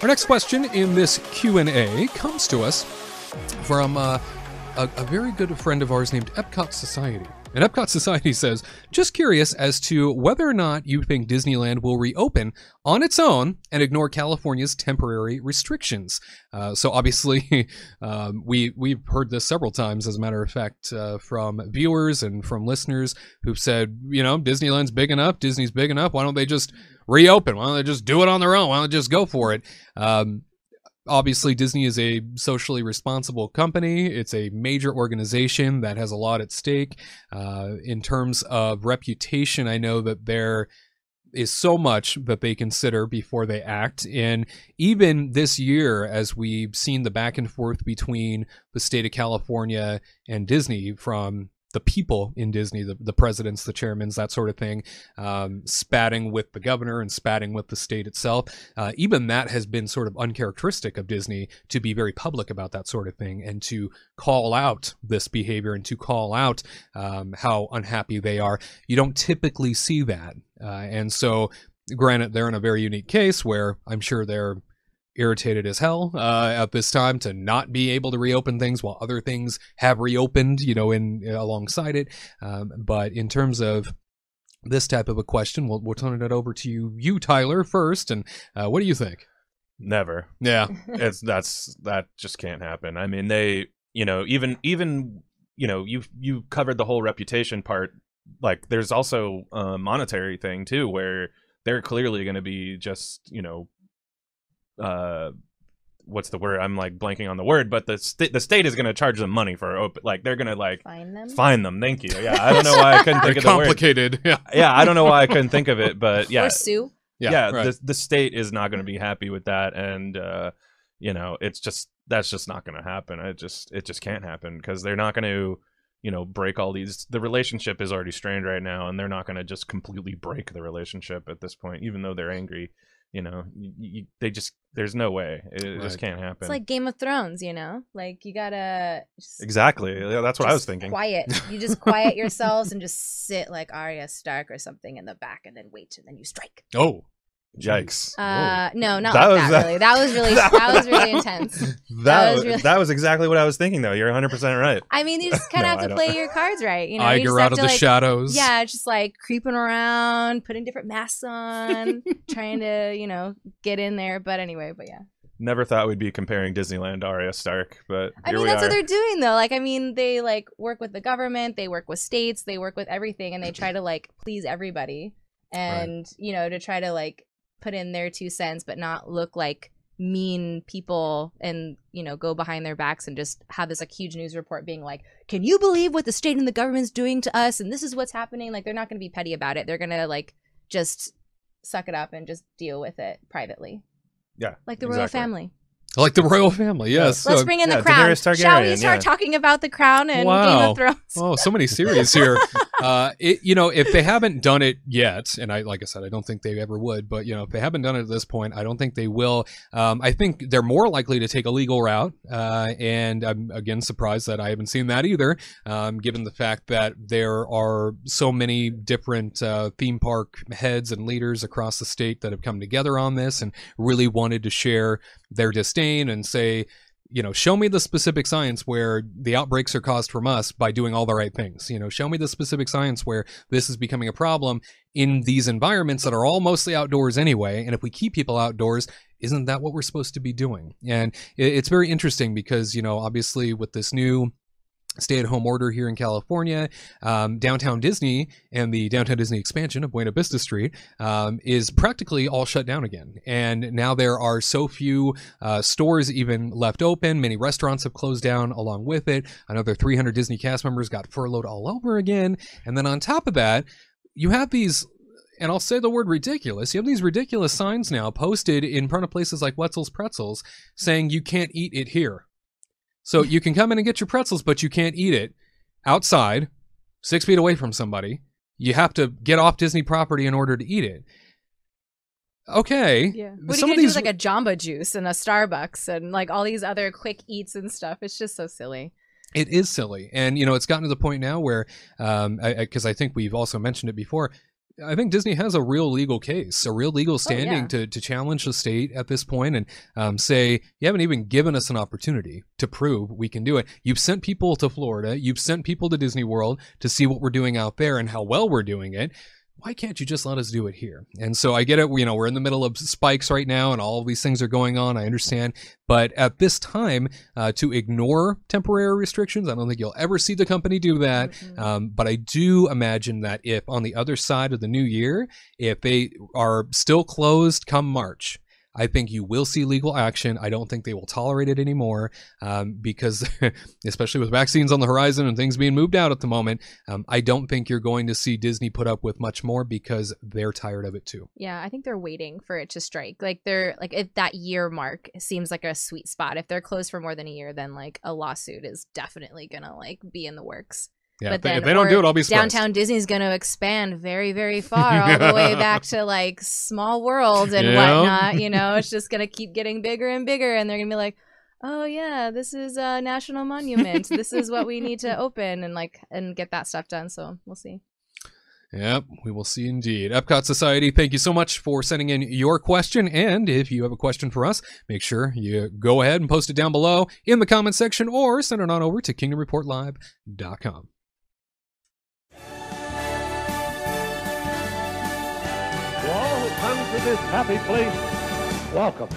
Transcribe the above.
Our next question in this Q&A comes to us from a very good friend of ours named Epcot Society. And Epcot Society says, just curious as to whether or not you think Disneyland will reopen on its own and ignore California's temporary restrictions. So obviously, we've heard this several times, as a matter of fact, from viewers and from listeners who've said, you know, Disneyland's big enough, Disney's big enough, why don't they just reopen? Why don't they just do it on their own? Why don't they just go for it? Obviously, Disney is a socially responsible company. It's a major organization that has a lot at stake. In terms of reputation, I know that there is so much that they consider before they act. And even this year, as we've seen the back and forth between the state of California and Disney, from the people in Disney, the presidents, the chairmans, that sort of thing, spatting with the governor and spatting with the state itself. Even that has been sort of uncharacteristic of Disney, to be very public about that sort of thing and to call out this behavior and to call out how unhappy they are. You don't typically see that. And so, granted, they're in a very unique case where I'm sure they're irritated as hell at this time to not be able to reopen things while other things have reopened, you know, in alongside it. But in terms of this type of a question, we'll turn it over to you, Tyler, first. And what do you think? Never. Yeah, that just can't happen. I mean, they, you know, even you know, you covered the whole reputation part. Like, there's also a monetary thing too, where they're clearly going to be just, you know, what's the word? I'm like blanking on the word, but the state is going to charge them money for open. Like, they're going to like fine them. Thank you. Yeah, I don't know why I couldn't think of the word. Complicated. Yeah, I don't know why I couldn't think of it, but yeah, or sue. Yeah, right. The state is not going to be happy with that, and you know, that's just not going to happen. It just can't happen, because they're not going to, you know, break all these. The relationship is already strained right now, and they're not going to just completely break the relationship at this point, even though they're angry. You know, there's no way. It just can't happen. It's like Game of Thrones, you know? Like, you gotta... Exactly. Yeah, that's what I was thinking. Quiet. You just quiet yourselves and just sit like Arya Stark or something in the back, and then wait, and then you strike. Oh. Yikes. No, not that like that, really. That was really intense. That was exactly what I was thinking, though. You're 100% right. I mean, you just kind of have to play your cards right. You know, Iger out of the shadows. Yeah, just like creeping around, putting different masks on, trying to, you know, get in there. But anyway, yeah. Never thought we'd be comparing Disneyland to Arya Stark, but I mean, that's what they're doing, though. Like, I mean, they like work with the government, they work with states, they work with everything, and they try to like please everybody, and you know, to try to like put in their 2 cents, but not look like mean people, and, you know, go behind their backs and just have this like huge news report being like, can you believe what the state and the government's doing to us? And this is what's happening. Like, they're not going to be petty about it. They're going to like just suck it up and just deal with it privately. Yeah. Like the royal family. Like the royal family, yes. Let's bring in the Crown. Shall we start talking about the Crown and Game of Thrones? Oh, so many series here. You know, if they haven't done it yet, and like I said, I don't think they ever would, but, you know, if they haven't done it at this point, I don't think they will. I think they're more likely to take a legal route, and I'm, again, surprised that I haven't seen that either, given the fact that there are so many different theme park heads and leaders across the state that have come together on this and really wanted to share their disdain and say, you know, show me the specific science where the outbreaks are caused from us by doing all the right things. You know, show me the specific science where this is becoming a problem in these environments that are all mostly outdoors anyway. And if we keep people outdoors, isn't that what we're supposed to be doing? And it's very interesting because, you know, obviously with this new stay-at-home order here in California, downtown Disney and the downtown Disney expansion of Buena Vista Street is practically all shut down again. And now there are so few stores even left open. Many restaurants have closed down along with it. Another 300 Disney cast members got furloughed all over again. And then on top of that, you have these, and I'll say the word ridiculous, you have these ridiculous signs now posted in front of places like Wetzel's Pretzels saying you can't eat it here. So you can come in and get your pretzels, but you can't eat it outside, 6 feet away from somebody. You have to get off Disney property in order to eat it. Okay. Yeah. What are you going to do with like a Jamba Juice and a Starbucks and like all these other quick eats and stuff? It's just so silly. It is silly. And, you know, it's gotten to the point now where, because I think we've also mentioned it before, I think Disney has a real legal case, a real legal standing yeah. to challenge the state at this point and say, you haven't even given us an opportunity to prove we can do it. You've sent people to Florida. You've sent people to Disney World to see what we're doing out there and how well we're doing it. Why can't you just let us do it here? And so I get it. You know, we're in the middle of spikes right now and all of these things are going on. I understand. But at this time, to ignore temporary restrictions, I don't think you'll ever see the company do that. But I do imagine that if on the other side of the new year, if they are still closed come March, I think you will see legal action. I don't think they will tolerate it anymore because, especially with vaccines on the horizon and things being moved out at the moment, I don't think you're going to see Disney put up with much more because they're tired of it too. Yeah, I think they're waiting for it to strike. Like they're like at that year mark seems like a sweet spot. If they're closed for more than a year, then like a lawsuit is definitely gonna like be in the works. Yeah, but if they don't do it, I'll be surprised. Downtown Disney's going to expand very, very far, all the way back to like Small World and whatnot. You know, it's just going to keep getting bigger and bigger, and they're going to be like, "Oh yeah, this is a national monument. This is what we need to open and get that stuff done." So we'll see. Yep, we will see indeed. Epcot Society, thank you so much for sending in your question. And if you have a question for us, make sure you go ahead and post it down below in the comment section or send it on over to kingdomreportlive.com. To all who come to this happy place, welcome.